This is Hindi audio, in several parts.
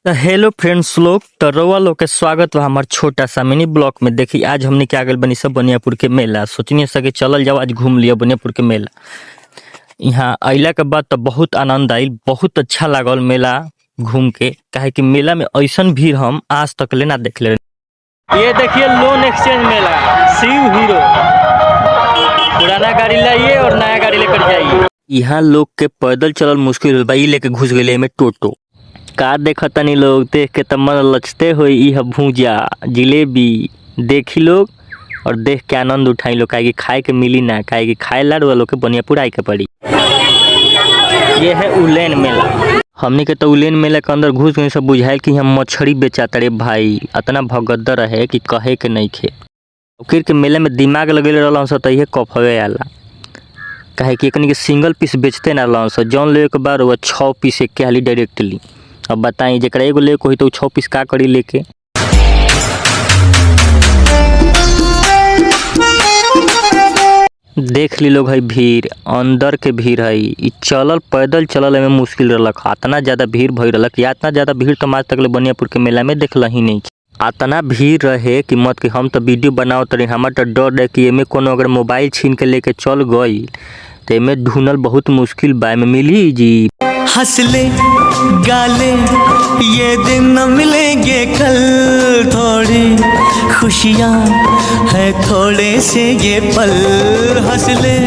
तो हेलो फ्रेंड्स लोग, तो रउआ लोग के स्वागत बा हमार छोटा सा मिनी ब्लॉग में। देखी आज हमने के आगल बनी सब बनियापुर के मेला। सोचनी सके चलल जाओ आज घूम लिया बनियापुर के मेला। यहाँ अइला के बाद तो बहुत आनंद आइल, बहुत अच्छा लागल मेला घूम के। काहे कि मेला में ऐसन भीड़ हम आज तक ले ना देखले। ये देखिए लोन एक्सचेंज मेला, शिव हीरो। पुराना गाड़ी लाइए और नया गाड़ी लेकर जाइए। यहाँ लोग के पैदल चलल मुश्किल हो, बाई लेके घुस गए में टोटो। का देखतनी लोग, देख के तो मन लचते हुई। यह भूजा जिलेबी देखी लोग और देख के आनंद उठाई लोग। काहे कि खाए के मिली ना, काहे कि खाए लाड़ वालों के बनियापुर आए के पड़ी। ये है उलेन मेला। हमनी के तो उलेन मेला के अंदर घुस गए, सब बुझाइल कि हम मछली बेचाता रे भाई। इतना भगदड़ है कि कहे के नहीं खे। फिर के मेले में दिमाग लगेले रहलन स, तो कफवे आला। काहे कि एकनी के सिंगल पीस बेचते ना रहलन स। जौन ले के बार वो 6 पीस एक के हाली डायरेक्टली। अब बताई जरा एगो ले कोई तो 6 पीस का करी लेके। देख ली लोग है भीड़, अंदर के भीड़ है। ई चलल पैदल चलल में मुश्किल रहलक। इतना ज्यादा भीड़ भई रहलक, इतना ज्यादा भीड़ तो आज तक ले बनियापुर के मेला में देखल ही नहीं। इतना भीड़ रहे कि मत कि हम तो वीडियो बनाओ तरी, हमार तो डर है कि एमे कोनो अगर मोबाइल छीन के लेके चल गई तो एमे ढूंढल बहुत मुश्किल बा। एमे मिली जी हंसले गाले ये दिन न मिलेंगे कल, थोड़ी खुशियाँ है थोड़े से ये पल। हंसले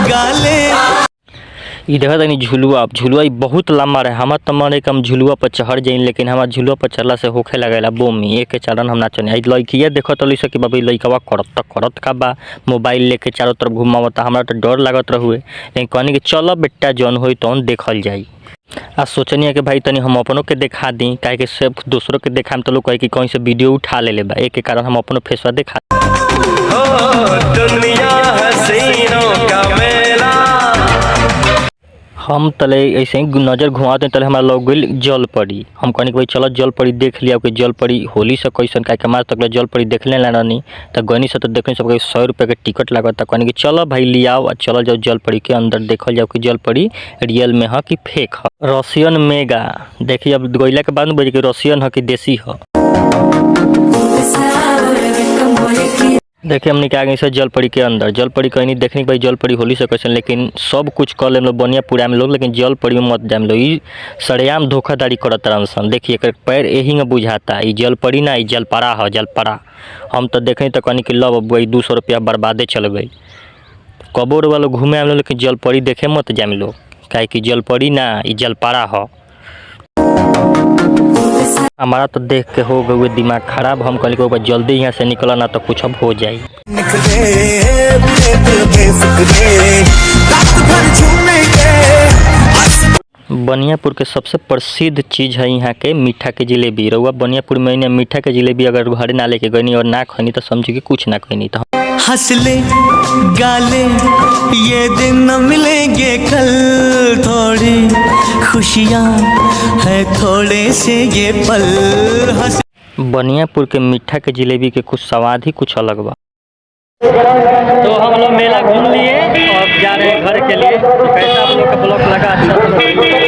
गाले ई देखा तनी झुलुआ ई बहुत लंबा रहे। हमार तो मन है कि हम झुलुआ पर चढ़ जाइन, लेकिन हमार झुलुआ पर चढ़ला से होखे लगेला बोमी। एक के चरण हम ना चढ़े। आई लड़किया देखत रही से कि बाबा लड़कवा करत का बा, मोबाइल लेके चारों तरफ घुमावता। हमरा तो डर लागत रहुए, लेकिन कहनी कि चलो बेटा जौन होई तौन देखल जाई। आज सोचनी है कि भाई तनी हम अपनों के दिखा दी। काहे कि सब दूसरों के दिखाम तो लोग कहे कि कहीं से वीडियो उठा ले बा। एक के कारण हम अपनों फेसवा दिखा। दुनिया हसीनों का मेला। हम तले ऐसे ही नजर घुमाते तले हमारा लोग गइल जल पड़ी। हम कहनी कि भाई चलो जल पड़ी देख लिया कि जल पड़ी होली से कैसन। काहे कि हमारे तक जल पड़ी देखले ना रहनी, तो गनी से तो देखने सबके 100 रुपये के टिकट लागत। कहनी कि चलो भाई लियाओ और चलो जाओ जल पड़ी के अंदर देखल जाओ कि जल पड़ी रियल में है कि फेक है। रसियन मेगा देखिए, अब गइला के बाद बजे कि रसियन है कि देसी है। देखिए हमने क्या गई से जल पड़ी के अंदर। जल पड़ी कहीं नहीं देखने भाई जल पड़ी होली से कैसे, लेकिन सब कुछ कर ले लोग बनियापुर में लोग, लेकिन जल पड़ी में मत जाम लोग। ई सरेआम धोखाधड़ी करत रहन। देखिए एक पैर यही में बुझाता। ई जल पड़ी ना, ई जलपड़ा है, जलपड़ा। हम तो देखें तो कहनी कि लब भाई 200 रुपया बर्बादे चल गई। कबोर वालों घूमे आम लोग, लेकिन जल पड़ी देखे मत जाम लोग। काहे कि जल पड़ी ना, ई जलपड़ा है। हमारा तो देख के हो गए दिमाग खराब। हम कहली को जल्दी यहाँ से निकला ना तो कुछ अब हो जाए। बनियापुर के सबसे प्रसिद्ध चीज़ है यहाँ के मीठा के जिलेबी। रउआ बनियापुर में मीठा के जिलेबी अगर घर ना लेके गई और ना खनी तो समझी कि कुछ ना खनी। तो हंसले गाले ये दिन न मिलेंगे कल, थोड़ी खुशियाँ है थोड़े से ये पल। बनियापुर के मीठा के जिलेबी के कुछ स्वाद ही कुछ अलग बा। तो हम लोग मेला घूम लिए और जा रहे हैं घर के लिए। तो कैसा आप लोग का ब्लॉग लगा, अच्छा